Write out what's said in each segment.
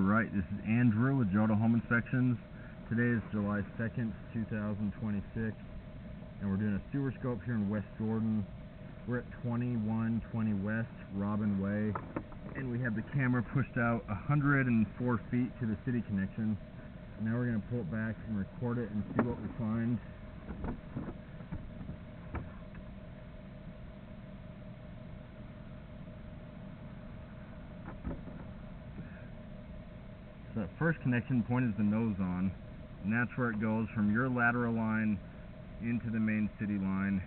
Alright, this is Andrew with Jota Home Inspections. Today is July 2nd, 2026, and we're doing a sewer scope here in West Jordan. We're at 2120 West Robin Way, and we have the camera pushed out 104 feet to the city connection. Now we're going to pull it back and record it and see what we find. So that first connection point is the nose on, and that's where it goes from your lateral line into the main city line.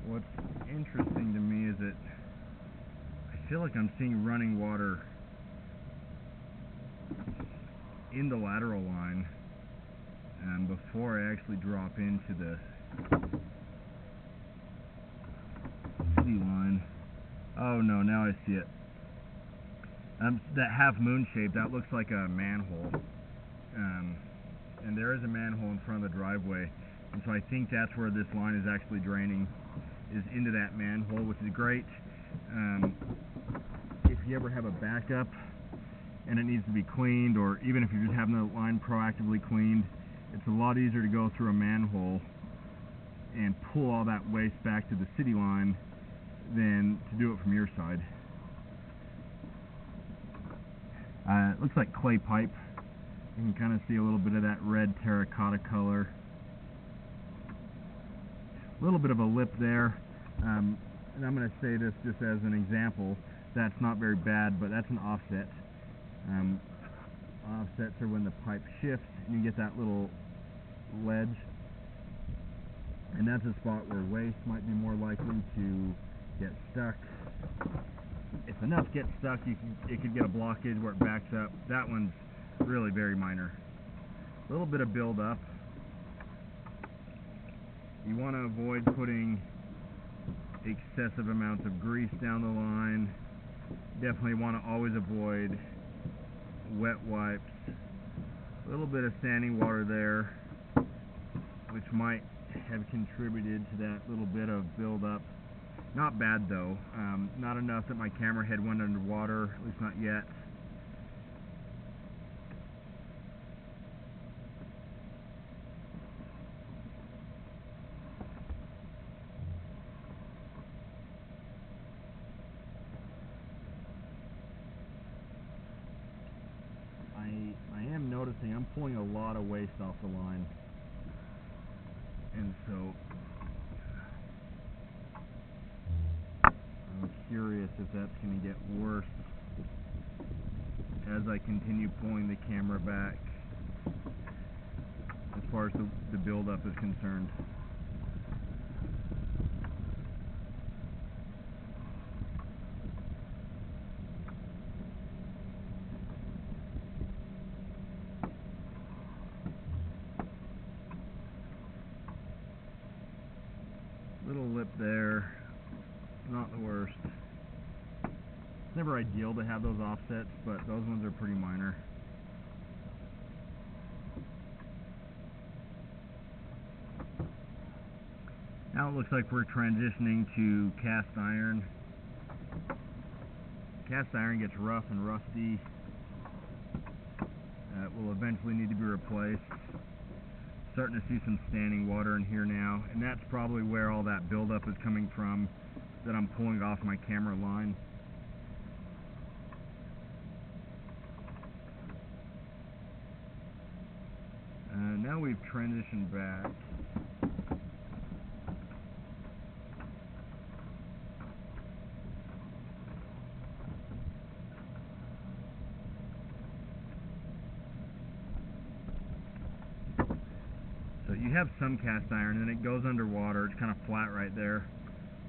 What's interesting to me is that I feel like I'm seeing running water in the lateral line before I actually drop into the city line. Oh no, now I see it. That half moon shape, that looks like a manhole. And there is a manhole in front of the driveway. And so I think that's where this line is actually draining, is into that manhole, which is great. If you ever have a backup and it needs to be cleaned, or even if you're just having the line proactively cleaned, it's a lot easier to go through a manhole and pull all that waste back to the city line than to do it from your side. It looks like clay pipe. You can kind of see a little bit of that red terracotta color. A little bit of a lip there. And I'm going to say this just as an example. That's not very bad, but that's an offset. Offsets are when the pipe shifts and you get that little ledge. And that's a spot where waste might be more likely to get stuck. If enough gets stuck, it could get a blockage where it backs up. That one's really very minor. A little bit of buildup. You want to avoid putting excessive amounts of grease down the line. Definitely want to always avoid wet wipes. A little bit of standing water there, which might have contributed to that little bit of buildup. Not bad though. Not enough that my camera head went underwater, at least not yet. I am noticing I'm pulling a lot of waste off the line, and so I'm curious if that's going to get worse as I continue pulling the camera back as far as the buildup is concerned. Little lip there, not the worst. It's never ideal to have those offsets, but those ones are pretty minor. Now it looks like we're transitioning to cast iron. Cast iron gets rough and rusty. It will eventually need to be replaced. Starting to see some standing water in here now, and that's probably where all that buildup is coming from that I'm pulling off my camera line. Now we've transitioned back. So you have some cast iron, and then it goes underwater. It's kind of flat right there.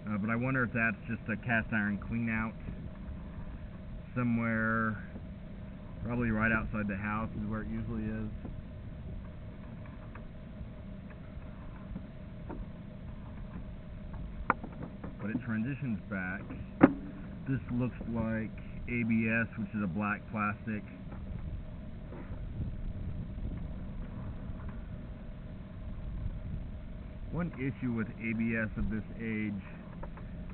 But I wonder if that's just a cast iron clean out somewhere, probably right outside the house is where it usually is. But it transitions back. This looks like ABS, which is a black plastic. One issue with ABS of this age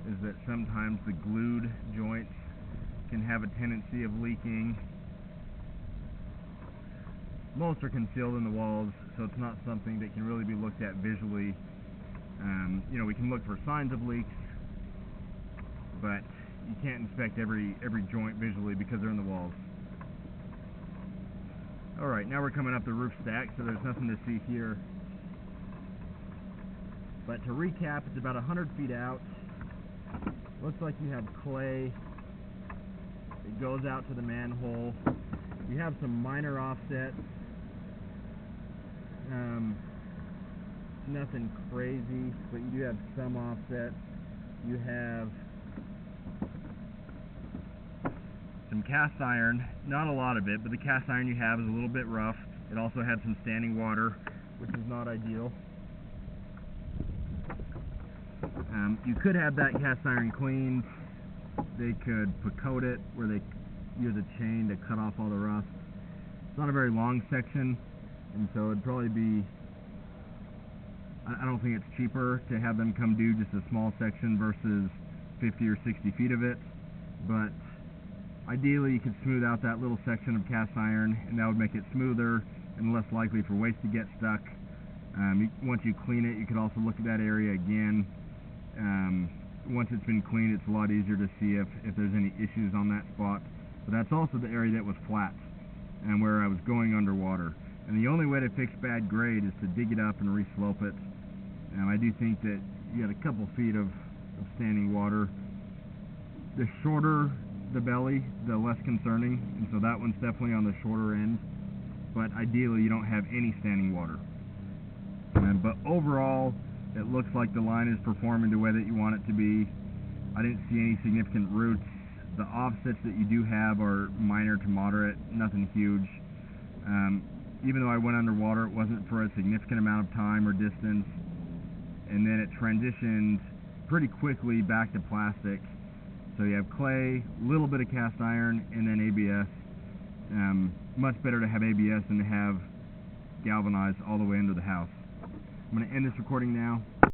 is that sometimes the glued joints can have a tendency of leaking. Most are concealed in the walls, so it's not something that can really be looked at visually. You know, we can look for signs of leaks, but you can't inspect every joint visually because they're in the walls. Alright, now we're coming up the roof stack, so there's nothing to see here. But to recap, it's about 100 feet out. Looks like you have clay. It goes out to the manhole. You have some minor offsets. Nothing crazy, but you do have some offsets. You have some cast iron, not a lot of it, but the cast iron you have is a little bit rough. It also had some standing water, which is not ideal. You could have that cast iron cleaned. They could coat it where they use a chain to cut off all the rust. It's not a very long section, and so it'd probably be, I don't think it's cheaper to have them come do just a small section versus 50 or 60 feet of it, but ideally you could smooth out that little section of cast iron, and that would make it smoother and less likely for waste to get stuck. Once you clean it, you could also look at that area again. Once it's been cleaned, it's a lot easier to see if there's any issues on that spot. But that's also the area that was flat and where I was going underwater. And the only way to fix bad grade is to dig it up and re-slope it. I do think that you had a couple feet of standing water. The shorter the belly, the less concerning, and so that one's definitely on the shorter end. But ideally, you don't have any standing water. But overall, it looks like the line is performing the way that you want it to be. I didn't see any significant roots. The offsets that you do have are minor to moderate, nothing huge. Even though I went underwater, it wasn't for a significant amount of time or distance, and then it transitioned pretty quickly back to plastic. So you have clay, a little bit of cast iron, and then ABS. Much better to have ABS than to have galvanized all the way into the house. I'm going to end this recording now.